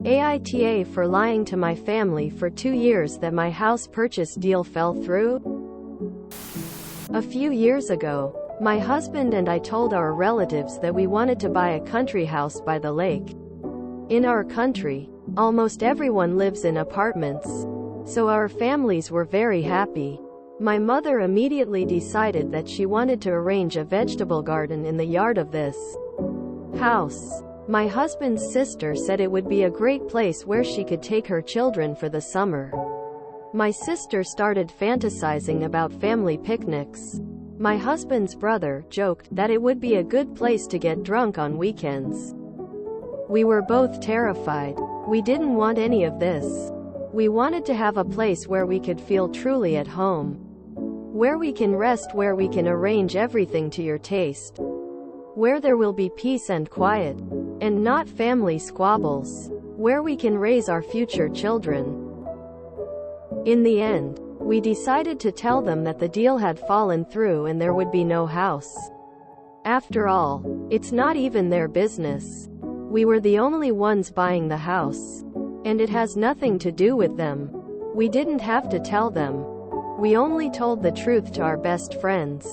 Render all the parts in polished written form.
AITA for lying to my family for 2 years that my house purchase deal fell through. A few years ago, my husband and I told our relatives that we wanted to buy a country house by the lake. In our country, almost everyone lives in apartments, so our families were very happy. My mother immediately decided that she wanted to arrange a vegetable garden in the yard of this house. My husband's sister said it would be a great place where she could take her children for the summer. My sister started fantasizing about family picnics. My husband's brother joked that it would be a good place to get drunk on weekends. We were both terrified. We didn't want any of this. We wanted to have a place where we could feel truly at home, where we can rest, where we can arrange everything to your taste, where there will be peace and quiet, and not family squabbles, where we can raise our future children. In the end, we decided to tell them that the deal had fallen through and there would be no house. After all, it's not even their business. We were the only ones buying the house, and it has nothing to do with them. We didn't have to tell them. We only told the truth to our best friends,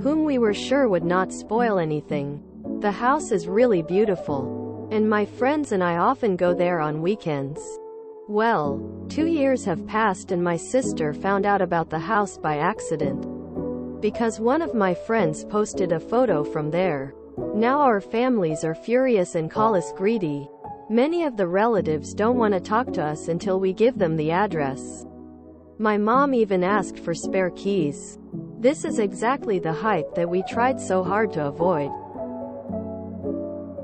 whom we were sure would not spoil anything. The house is really beautiful, and my friends and I often go there on weekends. Well, 2 years have passed and my sister found out about the house by accident, because one of my friends posted a photo from there. Now our families are furious and call us greedy. Many of the relatives don't want to talk to us until we give them the address. My mom even asked for spare keys. This is exactly the hype that we tried so hard to avoid.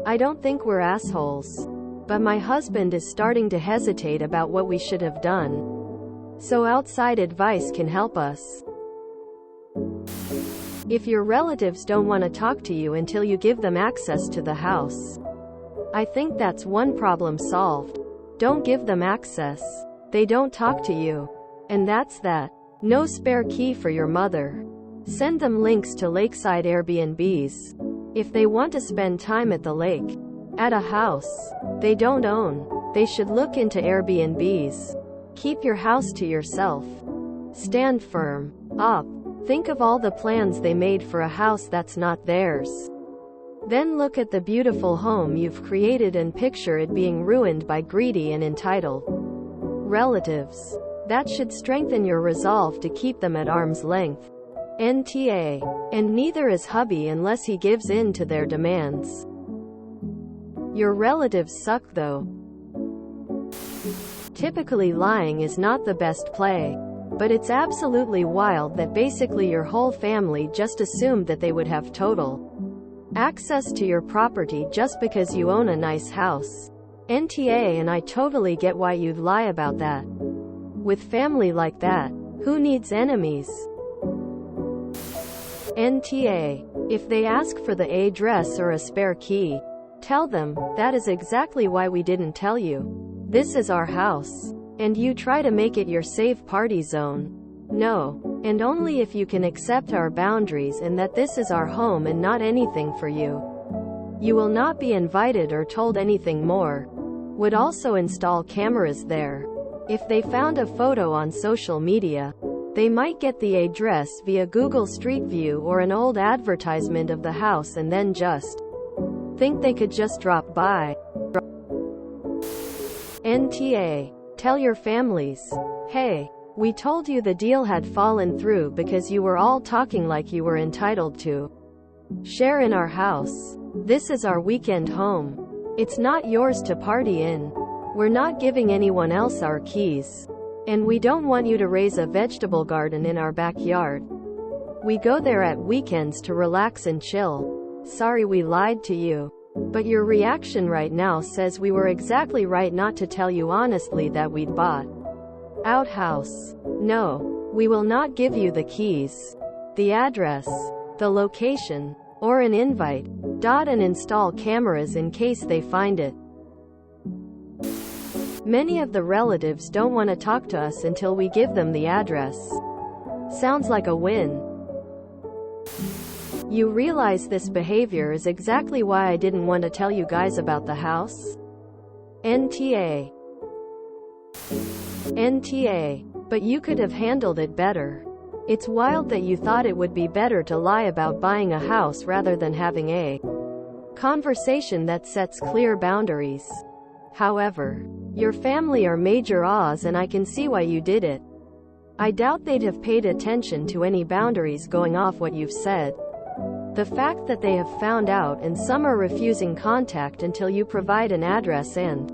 I don't think we're assholes, but my husband is starting to hesitate about what we should have done. So outside advice can help us. If your relatives don't want to talk to you until you give them access to the house, I think that's one problem solved. Don't give them access. They don't talk to you. And that's that. No spare key for your mother. Send them links to lakeside Airbnbs. If they want to spend time at the lake, at a house they don't own, they should look into Airbnbs. Keep your house to yourself. Stand firm up. Think of all the plans they made for a house that's not theirs. Then look at the beautiful home you've created and picture it being ruined by greedy and entitled relatives. That should strengthen your resolve to keep them at arm's length. NTA. And neither is hubby unless he gives in to their demands. Your relatives suck though. Typically lying is not the best play, but it's absolutely wild that basically your whole family just assumed that they would have total access to your property just because you own a nice house. NTA. And I totally get why you'd lie about that. With family like that, who needs enemies? NTA. If they ask for the address or a spare key, tell them, that is exactly why we didn't tell you. This is our house. And you try to make it your safe party zone. No. And only if you can accept our boundaries and that this is our home and not anything for you. You will not be invited or told anything more. Would also install cameras there. If they found a photo on social media, they might get the address via Google Street View or an old advertisement of the house and then just think they could just drop by. NTA. Tell your families, hey, we told you the deal had fallen through because you were all talking like you were entitled to share in our house. This is our weekend home. It's not yours to party in. We're not giving anyone else our keys. And we don't want you to raise a vegetable garden in our backyard. We go there at weekends to relax and chill. Sorry we lied to you. But your reaction right now says we were exactly right not to tell you honestly that we'd bought out house. No, we will not give you the keys, the address, the location, or an invite. And install cameras in case they find it. Many of the relatives don't want to talk to us until we give them the address. Sounds like a win. You realize this behavior is exactly why I didn't want to tell you guys about the house? NTA. NTA. But you could have handled it better. It's wild that you thought it would be better to lie about buying a house rather than having a conversation that sets clear boundaries. However, your family are major Oz and I can see why you did it. I doubt they'd have paid attention to any boundaries going off what you've said. The fact that they have found out and some are refusing contact until you provide an address and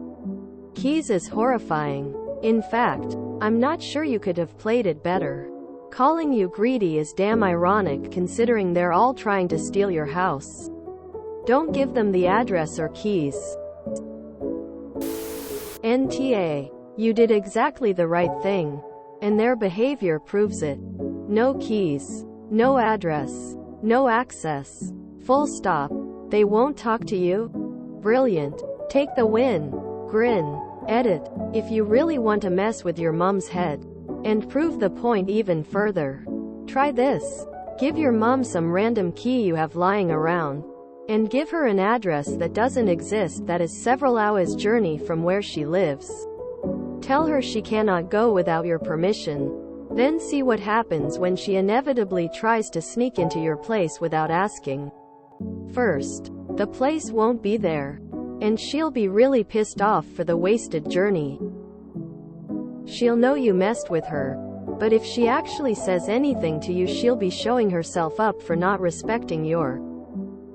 keys is horrifying. In fact, I'm not sure you could have played it better. Calling you greedy is damn ironic considering they're all trying to steal your house. Don't give them the address or keys. NTA. You did exactly the right thing. And their behavior proves it. No keys. No address. No access. Full stop. They won't talk to you? Brilliant. Take the win. Grin. Edit. If you really want to mess with your mom's head and prove the point even further, try this. Give your mom some random key you have lying around and give her an address that doesn't exist that is several hours journey from where she lives. Tell her she cannot go without your permission. Then see what happens when she inevitably tries to sneak into your place without asking. First, the place won't be there, and she'll be really pissed off for the wasted journey. She'll know you messed with her, but if she actually says anything to you, she'll be showing herself up for not respecting your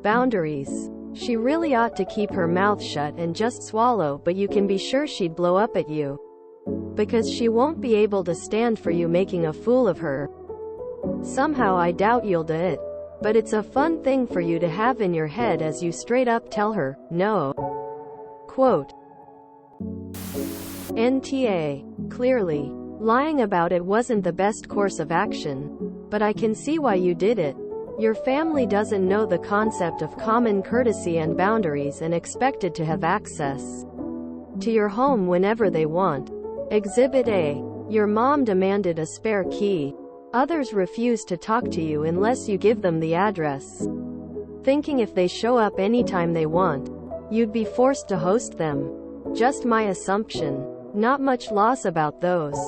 boundaries. She really ought to keep her mouth shut and just swallow, but you can be sure she'd blow up at you. Because she won't be able to stand for you making a fool of her. Somehow I doubt you'll do it. But it's a fun thing for you to have in your head as you straight up tell her, no. Quote. NTA. Clearly, lying about it wasn't the best course of action. But I can see why you did it. Your family doesn't know the concept of common courtesy and boundaries and expected to have access to your home whenever they want. Exhibit A. Your mom demanded a spare key. Others refuse to talk to you unless you give them the address, thinking if they show up anytime they want, you'd be forced to host them. Just my assumption. Not much loss about those.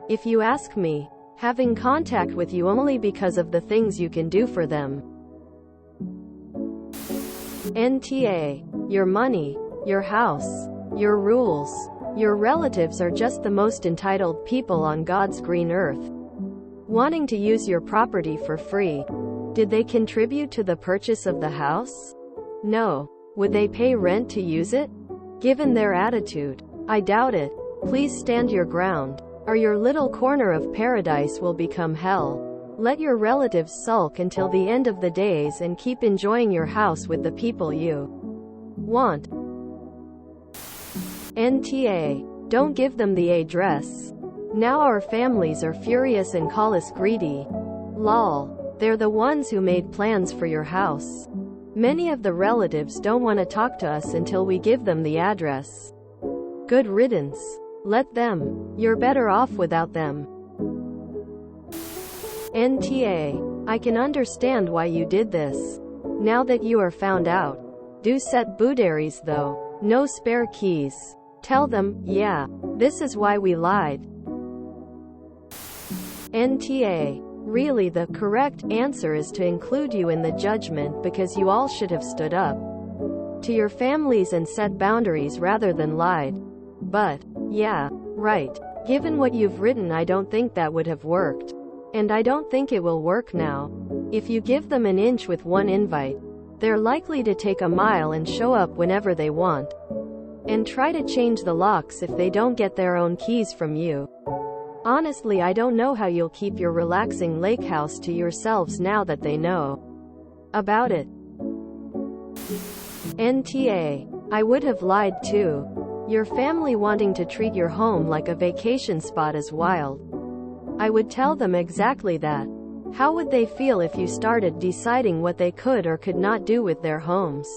If you ask me, having contact with you only because of the things you can do for them. NTA. Your money, your house, your rules, your relatives are just the most entitled people on God's green earth, wanting to use your property for free. Did they contribute to the purchase of the house? No. Would they pay rent to use it? Given their attitude, I doubt it. Please stand your ground, or your little corner of paradise will become hell. Let your relatives sulk until the end of the days and keep enjoying your house with the people you want. NTA. Don't give them the address. Now our families are furious and call us greedy. Lol. They're the ones who made plans for your house. Many of the relatives don't want to talk to us until we give them the address. Good riddance. Let them. You're better off without them. NTA. I can understand why you did this. Now that you are found out. Do set boundaries though. No spare keys. Tell them, yeah, this is why we lied. NTA. Really, the correct answer is to include you in the judgment because you all should have stood up to your families and set boundaries rather than lied. But, yeah, right. Given what you've written, I don't think that would have worked. And I don't think it will work now. If you give them an inch with one invite, they're likely to take a mile and show up whenever they want. And try to change the locks if they don't get their own keys from you. Honestly, I don't know how you'll keep your relaxing lake house to yourselves now that they know about it. NTA. I would have lied too. Your family wanting to treat your home like a vacation spot is wild. I would tell them exactly that. How would they feel if you started deciding what they could or could not do with their homes?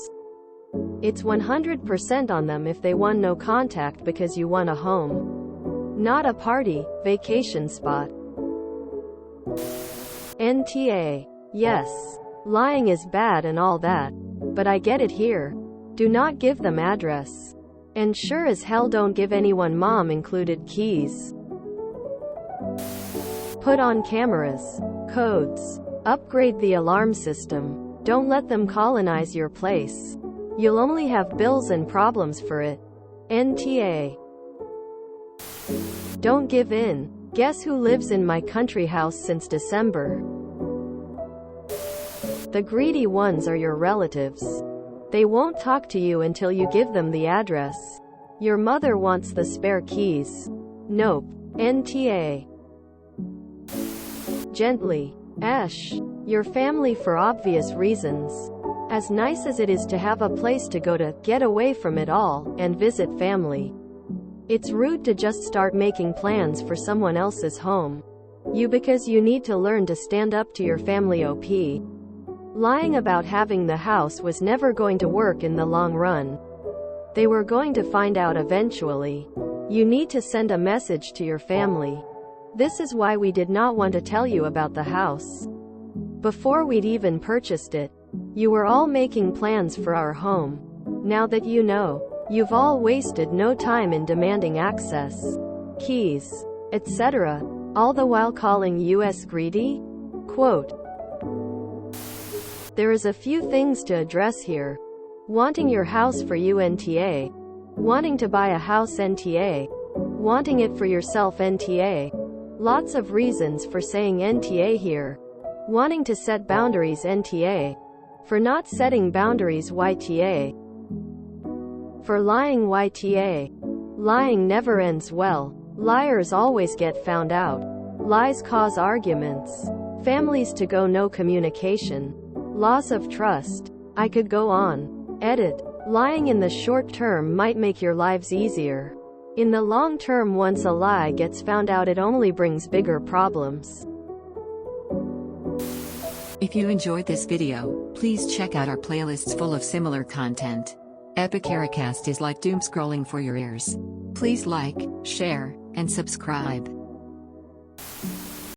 It's 100% on them if they want no contact because you want a home, not a party, vacation spot. NTA. Yes, lying is bad and all that, but I get it here. Do not give them address. And sure as hell don't give anyone mom included keys. Put on cameras, codes, upgrade the alarm system. Don't let them colonize your place. You'll only have bills and problems for it. NTA. Don't give in. Guess who lives in my country house since December? The greedy ones are your relatives. They won't talk to you until you give them the address. Your mother wants the spare keys. Nope. NTA. Gently. Ash. Your family for obvious reasons. As nice as it is to have a place to go to get away from it all and visit family, it's rude to just start making plans for someone else's home. Because you need to learn to stand up to your family. OP. Lying about having the house was never going to work in the long run. They were going to find out eventually. You need to send a message to your family. This is why we did not want to tell you about the house before we'd even purchased it. You were all making plans for our home. Now that you know, you've all wasted no time in demanding access, keys, etc., all the while calling us greedy? Quote. There is a few things to address here. Wanting your house for you NTA. Wanting to buy a house NTA. Wanting it for yourself NTA. Lots of reasons for saying NTA here. Wanting to set boundaries NTA. For not setting boundaries YTA. For lying YTA. Lying never ends well. Liars always get found out. Lies cause arguments. Families to go no communication. Loss of trust. I could go on. Edit. Lying in the short term might make your lives easier. In the long term, once a lie gets found out, it only brings bigger problems. If you enjoyed this video, please check out our playlists full of similar content. Epic Ericast is like doom scrolling for your ears. Please like, share, and subscribe.